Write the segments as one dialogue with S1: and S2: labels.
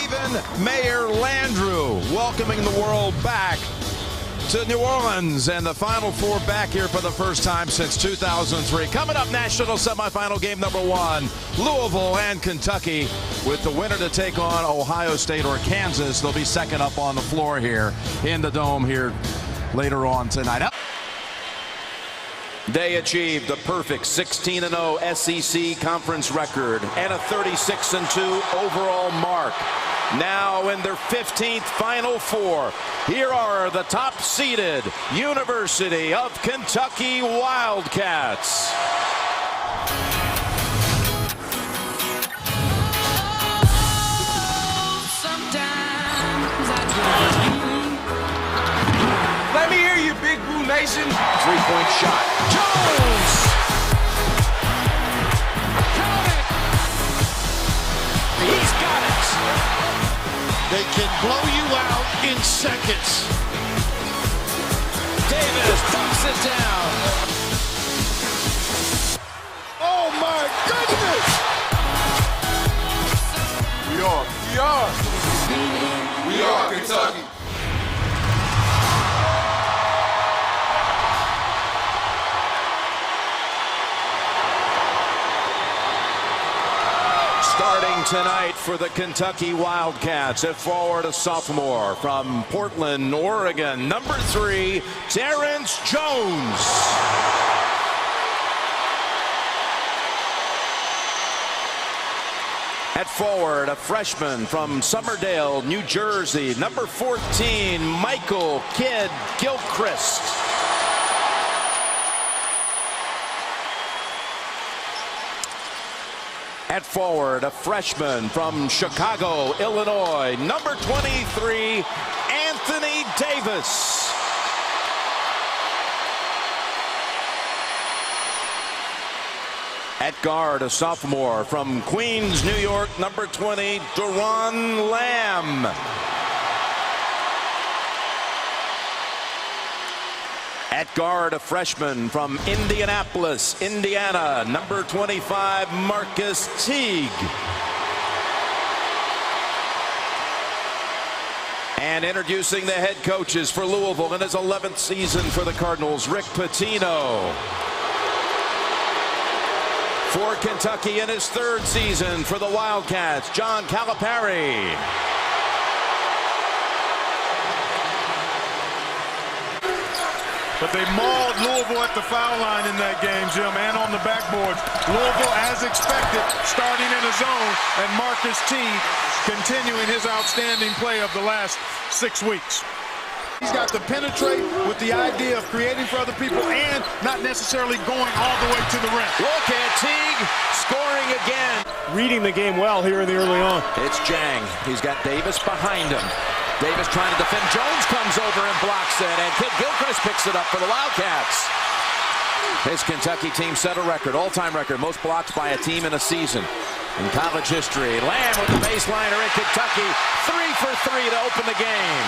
S1: Stephen Mayer Landrew welcoming the world back to New Orleans, and the Final Four back here for the first time since 2003. Coming up, national semifinal game number 1, Louisville and Kentucky, with the winner to take on Ohio State or Kansas. They'll be second up on the floor here in the Dome here later on tonight. They achieved a perfect 16-0 SEC conference record and a 36-2 overall mark. Now in their 15th Final Four, here are the top-seeded University of Kentucky Wildcats.
S2: Let me hear you, Big Blue Nation.
S1: Three-point shot. Jones!
S2: Count it.
S1: He's got it.
S3: They can blow you out in seconds.
S1: Davis dumps it down.
S3: Oh my goodness!
S2: We are Kentucky.
S1: Starting tonight for the Kentucky Wildcats, at forward, a sophomore from Portland, Oregon, number 3, Terrence Jones. At forward, a freshman from Summerdale, New Jersey, number 14, Michael Kidd-Gilchrist. At forward, a freshman from Chicago, Illinois, number 23, Anthony Davis. At guard, a sophomore from Queens, New York, number 20, Duran Lamb. At guard, a freshman from Indianapolis, Indiana, number 25, Marcus Teague. And introducing the head coaches for Louisville in his 11th season for the Cardinals, Rick Pitino. For Kentucky in his 3rd season for the Wildcats, John Calipari.
S4: But they mauled Louisville at the foul line in that game, Jim, and on the backboards. Louisville, as expected, starting in a zone, and Marcus Teague continuing his outstanding play of the last 6 weeks. He's got to penetrate with the idea of creating for other people and not necessarily going all the way to the rim.
S1: Look at Teague scoring again.
S5: Reading the game well here in the early on.
S1: It's Jang. He's got Davis behind him. Davis trying to defend. Jones comes over and blocks it, and Kidd-Gilchrist picks it up for the Wildcats. His Kentucky team set a record, all-time record, most blocks by a team in a season in college history. Lamb with the baseliner in Kentucky, 3 for 3 to open the game.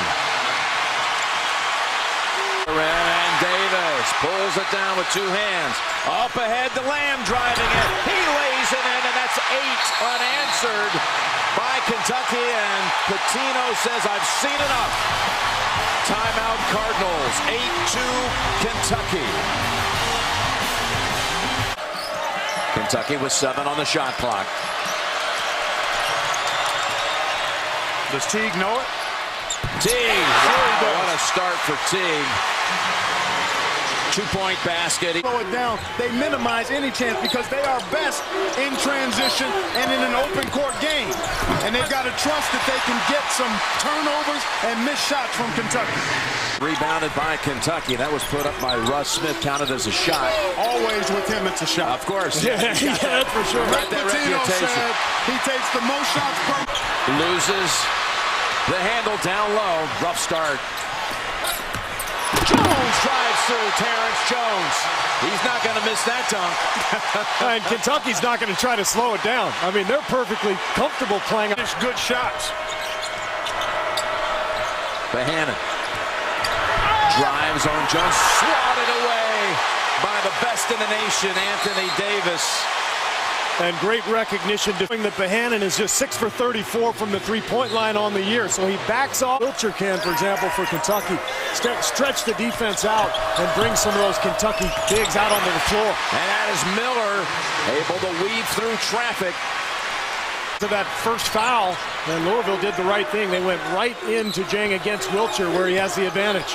S1: And Davis pulls it down with 2 hands. Up ahead to Lamb driving it. He lays it in, and that's 8 unanswered by Kentucky, and Pitino says, I've seen enough. Timeout Cardinals, 8-2 Kentucky. Kentucky with 7 on the shot clock.
S4: Does Teague know it?
S1: Teague, wow, what a start for Teague. 2-point basket.
S4: Slow it down. They minimize any chance because they are best in transition and in an open court game. And they've got to trust that they can get some turnovers and missed shots from Kentucky.
S1: Rebounded by Kentucky. That was put up by Russ Smith, counted as a shot.
S4: Always with him, it's a shot.
S1: Of course.
S5: Yeah, that's for sure.
S1: Got that
S4: Pitino
S1: reputation.
S4: said he takes the most shots per.
S1: Loses the handle down low. Rough start. Jones drives through. Terrence Jones. He's not going to miss that dunk.
S5: And Kentucky's not going to try to slow it down. I mean, they're perfectly comfortable playing.
S4: Good shots.
S1: Bohannon drives on Jones. Swatted away by the best in the nation, Anthony Davis.
S5: And great recognition doing that. Bohannon is just 6 for 34 from the three-point line on the year. So he backs off. Wilcher can, for example, for Kentucky, stretch the defense out and bring some of those Kentucky bigs out onto the floor.
S1: And that is Miller able to weave through traffic.
S5: To that first foul, and Louisville did the right thing. They went right into Jang against Wilcher, where he has the advantage.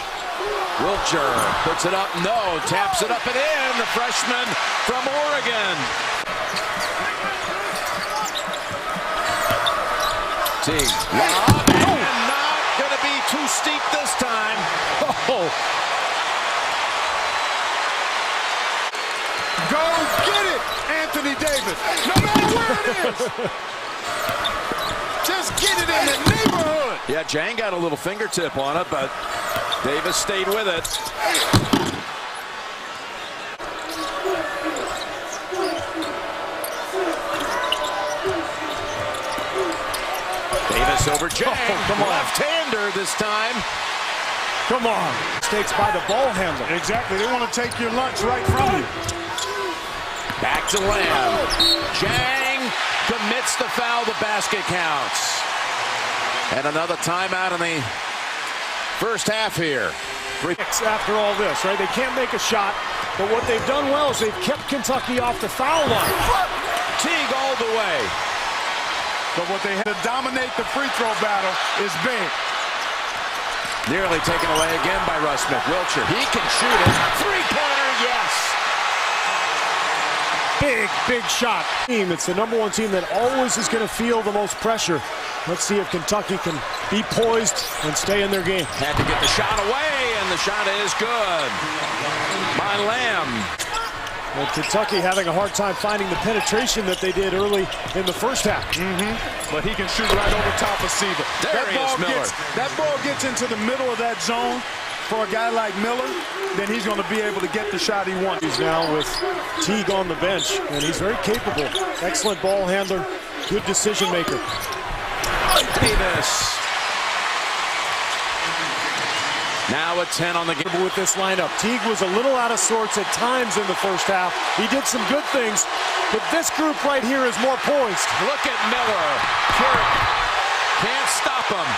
S1: Wilcher puts it up, no, taps it up and in, the freshman from Oregon. Teague, lob, and not going to be too steep this time.
S5: Oh.
S4: Go get it, Anthony Davis. No matter where it is. Just get it in the neighborhood.
S1: Yeah, Jang got a little fingertip on it, but Davis stayed with it. Davis over Jang.
S5: Oh, come on.
S1: Left-hander this time.
S5: Come on. Mistakes by the ball handler.
S4: Exactly. They want to take your lunch right from you.
S1: Back to Lamb. Jang commits the foul. The basket counts. And another timeout in the first half here.
S5: After all this, right? They can't make a shot, but what they've done well is they've kept Kentucky off the foul line.
S1: Teague all the way.
S4: But what they had to dominate the free throw battle is big.
S1: Nearly taken away again by Russ Smith. Wilcher, he can shoot it. Three-pointer, yes.
S5: Big shot. It's the #1 team that always is going to feel the most pressure. Let's see if Kentucky can be poised and stay in their game.
S1: Had to get the shot away, and the shot is good by Lamb.
S5: And Kentucky having a hard time finding the penetration that they did early in the first half.
S4: But he can shoot right over top of Seaver. That ball gets into the middle of that zone for a guy like Miller, then he's going to be able to get the shot he wants.
S5: He's now with Teague on the bench, and he's very capable. Excellent ball handler, good decision maker.
S1: Davis. Now a 10 on the game.
S5: With this lineup, Teague was a little out of sorts at times in the first half. He did some good things, but this group right here is more poised.
S1: Look at Miller. Can't stop him.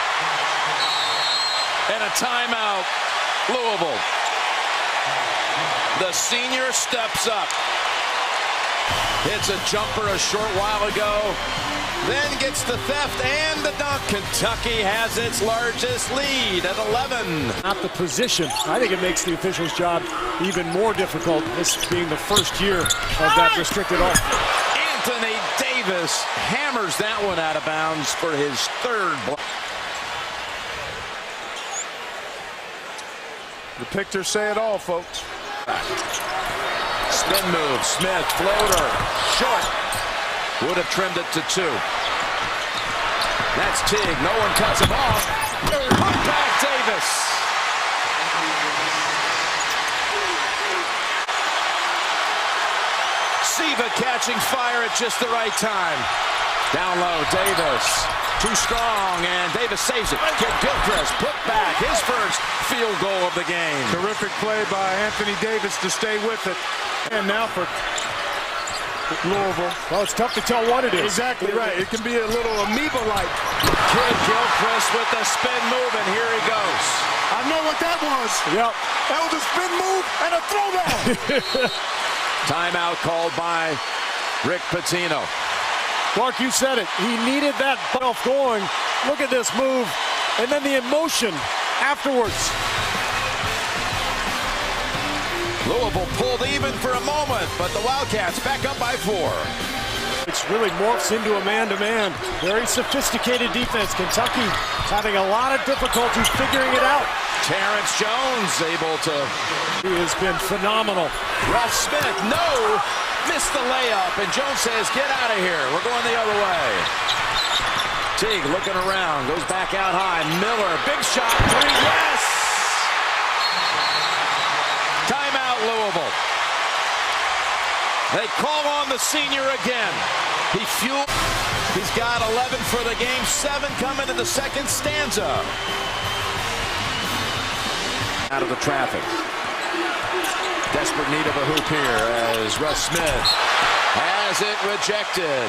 S1: And a timeout, Louisville. The senior steps up. Hits a jumper a short while ago. Then gets the theft and the dunk. Kentucky has its largest lead at 11.
S5: Not the position. I think it makes the officials' job even more difficult, this being the first year of that restricted off.
S1: Anthony Davis hammers that one out of bounds for his third block.
S4: The pictures say it all, folks.
S1: Spin move, Smith, floater, short. Would have trimmed it to 2. That's Teague. No one cuts him off. Put back Davis. Siva catching fire at just the right time. Down low, Davis. Too strong, and Davis saves it. Kidd-Gilchrist put back his first field goal of the game.
S4: Terrific play by Anthony Davis to stay with it. And now for Louisville.
S5: Well, it's tough to tell what it is.
S4: Exactly right. It can be a little amoeba-like.
S1: Kidd-Gilchrist with the spin move, and here he goes.
S4: I know what that was.
S5: Yep.
S4: That was a spin move and a throwdown.
S1: Timeout called by Rick Pitino.
S5: Clark, you said it. He needed that off going. Look at this move. And then the emotion afterwards.
S1: Louisville pulled even for a moment, but the Wildcats back up by 4.
S5: It's really morphs into a man-to-man. Very sophisticated defense. Kentucky having a lot of difficulty figuring it out.
S1: Terrence Jones able to.
S5: He has been phenomenal.
S1: Russ Smith, no, missed the layup, and Jones says, get out of here. We're going the other way. Teague looking around, goes back out high. Miller, big shot, 3, yes! Timeout, Louisville. They call on the senior again. He's got 11 for the game, 7 coming in the second stanza. Out of the traffic. Desperate need of a hoop here as Russ Smith has it rejected.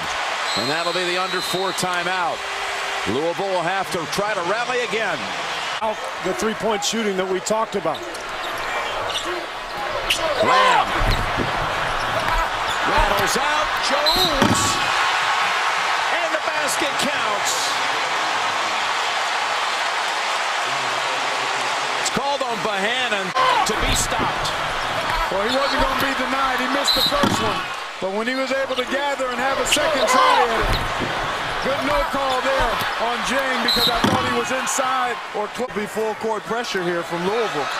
S1: And that'll be the under 4 timeout. Louisville will have to try to rally again.
S5: The three-point shooting that we talked about.
S1: Lamb. Rattles out. Jones. And the basket counts. It's called on Bohannon to be stopped.
S4: Well, he wasn't going to be denied. He missed the first one. But when he was able to gather and have a second try at it, good no call there on Jang because I thought he was inside or be full court pressure here from Louisville.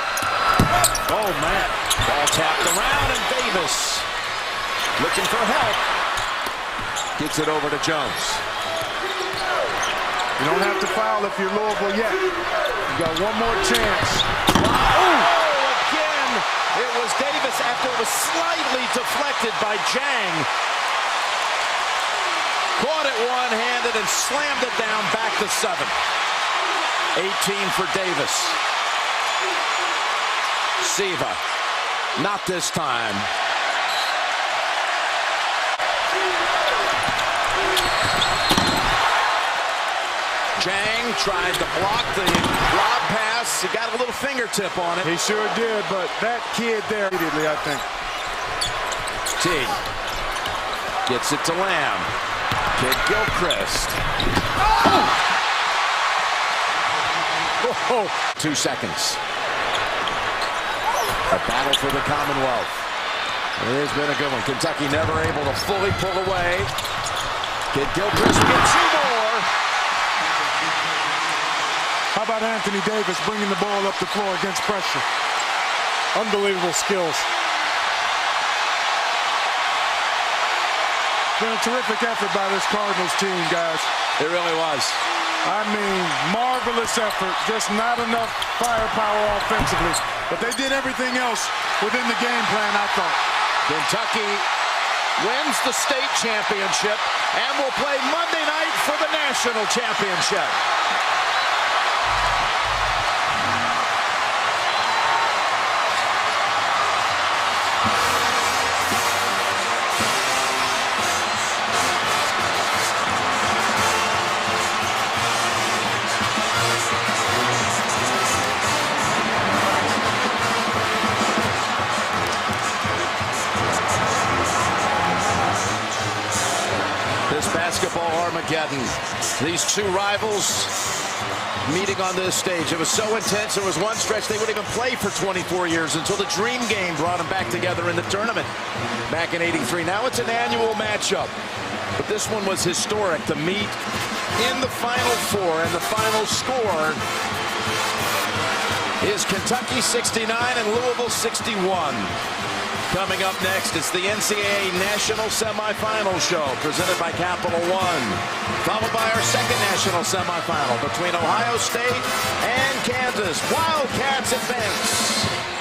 S1: Oh, man. Ball tapped around and Davis looking for help. Gets it over to Jones.
S4: You don't have to foul if you're Louisville yet. You got one more chance.
S1: Again, it was Davis after it was slightly deflected by Jang. Caught it one-handed and slammed it down back to 7. 18 for Davis. Siva, not this time. Jang tried to block the lob pass. He got a little fingertip on it.
S4: He sure did, but that kid there immediately, I think.
S1: T gets it to Lamb. Kidd-Gilchrist. Oh! 2 seconds. A battle for the Commonwealth. It has been a good one. Kentucky never able to fully pull away. Kidd-Gilchrist will get 2 more.
S4: How about Anthony Davis bringing the ball up the floor against pressure?
S5: Unbelievable skills.
S4: Been a terrific effort by this Cardinals team, guys.
S1: It really was.
S4: I mean, marvelous effort. Just not enough firepower offensively. But they did everything else within the game plan, I thought.
S1: Kentucky wins the state championship and will play Monday night for the national championship. This basketball Armageddon. These two rivals meeting on this stage. It was so intense. There was one stretch they wouldn't even play for 24 years until the Dream Game brought them back together in the tournament back in '83. Now it's an annual matchup. But this one was historic to meet in the Final Four, and the final score is Kentucky 69 and Louisville 61. Coming up next, it's the NCAA National Semifinal Show presented by Capital One, followed by our second national semifinal between Ohio State and Kansas. Wildcats advance.